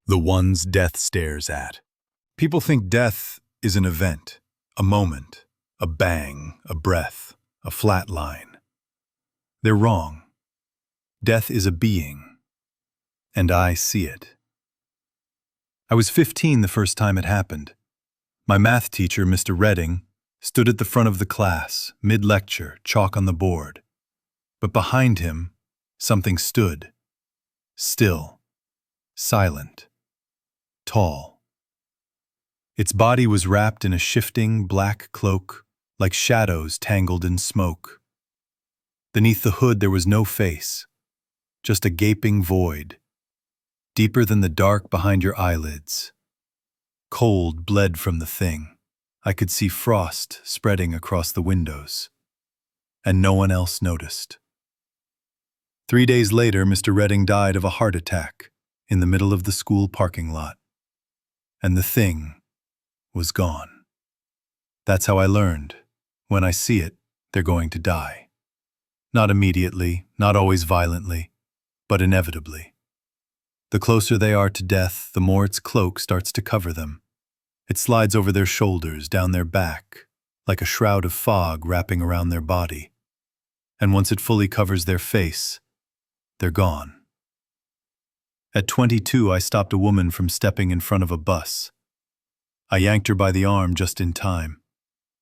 The ones death stares at. People think death is an event, a moment, a bang, a breath, a flat line. They're wrong. Death is a being, and I see it. I was 15 the first time it happened. My math teacher, Mr. Redding, stood at the front of the class, mid-lecture, chalk on the board. But behind him, something stood. Still, silent, tall. Its body was wrapped in a shifting black cloak, like shadows tangled in smoke. Beneath the hood there was no face, just a gaping void, deeper than the dark behind your eyelids. Cold bled from the thing. I could see frost spreading across the windows. And no one else noticed. 3 days later, Mr. Redding died of a heart attack in the middle of the school parking lot. And the thing was gone. That's how I learned. When I see it, they're going to die. Not immediately, not always violently, but inevitably. The closer they are to death, the more its cloak starts to cover them. It slides over their shoulders, down their back, like a shroud of fog wrapping around their body. And once it fully covers their face, they're gone. At 22, I stopped a woman from stepping in front of a bus. I yanked her by the arm just in time.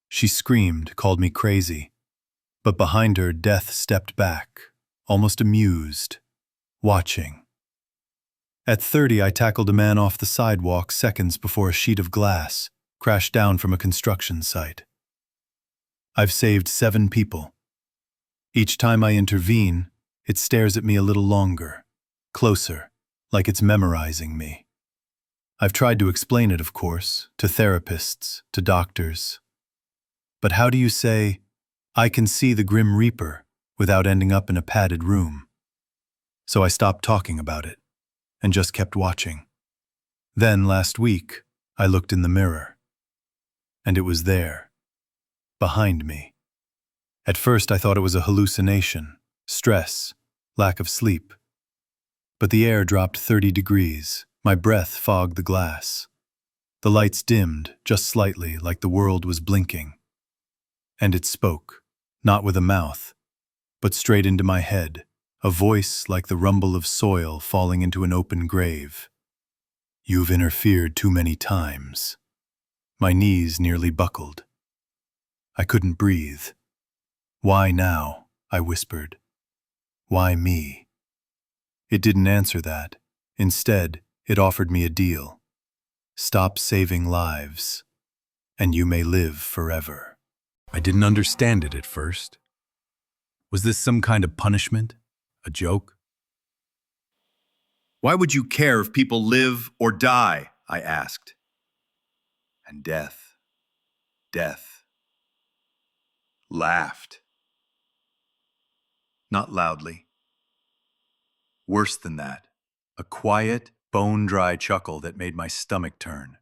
She screamed, called me crazy. But behind her, death stepped back, almost amused, watching. At 30, I tackled a man off the sidewalk seconds before a sheet of glass crashed down from a construction site. I've saved 7 people. Each time I intervene, it stares at me a little longer, closer, like it's memorizing me. I've tried to explain it, of course, to therapists, to doctors. But how do you say, I can see the Grim Reaper without ending up in a padded room? So I stopped talking about it and just kept watching. Then, last week, I looked in the mirror. And it was there, behind me. At first I thought it was a hallucination, stress, lack of sleep. But the air dropped 30 degrees, my breath fogged the glass. The lights dimmed, just slightly, like the world was blinking. And it spoke, not with a mouth, but straight into my head, a voice like the rumble of soil falling into an open grave. You've interfered too many times. My knees nearly buckled. I couldn't breathe. Why now? I whispered. Why me? It didn't answer that. Instead, it offered me a deal. Stop saving lives, and you may live forever. I didn't understand it at first. Was this some kind of punishment? A joke? Why would you care if people live or die? I asked. And death laughed. Not loudly. Worse than that, a quiet, bone-dry chuckle that made my stomach turn.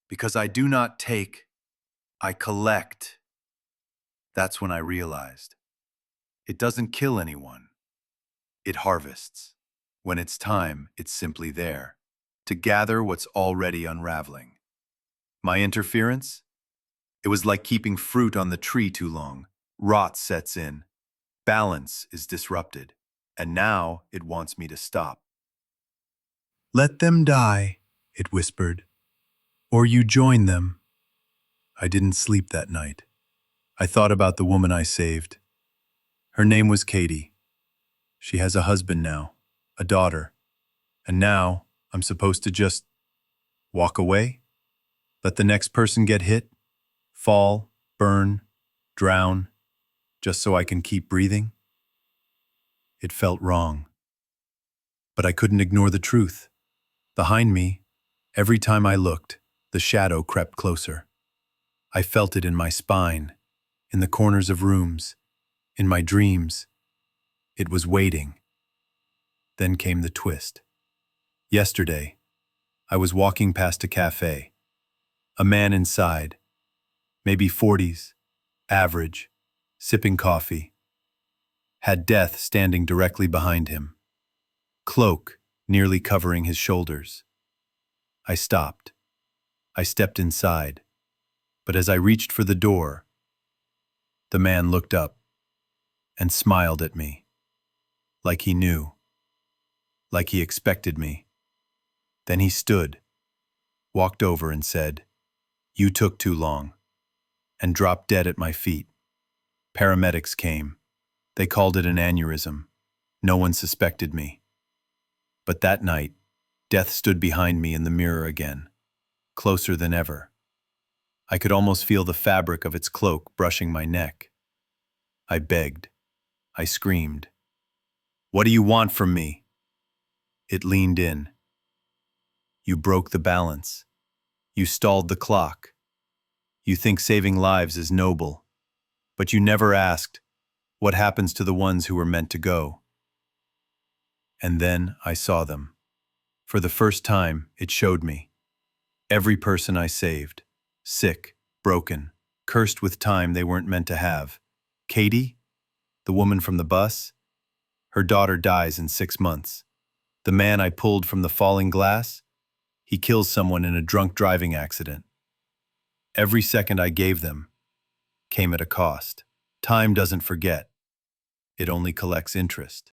Because I do not take, I collect. That's when I realized. It doesn't kill anyone. It harvests. When it's time, it's simply there, to gather what's already unraveling. My interference? It was like keeping fruit on the tree too long. Rot sets in. Balance is disrupted. And now it wants me to stop. Let them die, it whispered. Or you join them. I didn't sleep that night. I thought about the woman I saved. Her name was Katie. She has a husband now, a daughter. And now I'm supposed to just walk away? Let the next person get hit, fall, burn, drown, just so I can keep breathing? It felt wrong. But I couldn't ignore the truth. Behind me, every time I looked, the shadow crept closer. I felt it in my spine, in the corners of rooms, in my dreams. It was waiting. Then came the twist. Yesterday, I was walking past a cafe. A man inside, maybe 40s, average, sipping coffee, had death standing directly behind him. Cloak nearly covering his shoulders. I stopped. I stepped inside. But as I reached for the door, the man looked up and smiled at me, like he knew, like he expected me. Then he stood, walked over and said, "You took too long," and dropped dead at my feet. Paramedics came. They called it an aneurysm. No one suspected me. But that night, death stood behind me in the mirror again, closer than ever. I could almost feel the fabric of its cloak brushing my neck. I begged. I screamed. "What do you want from me?" It leaned in. "You broke the balance. You stalled the clock. You think saving lives is noble. But you never asked, what happens to the ones who were meant to go?" And then I saw them. For the first time, it showed me. Every person I saved. Sick, broken, cursed with time they weren't meant to have. Katie, the woman from the bus, her daughter dies in 6 months. The man I pulled from the falling glass, he kills someone in a drunk driving accident. Every second I gave them came at a cost. Time doesn't forget. It only collects interest.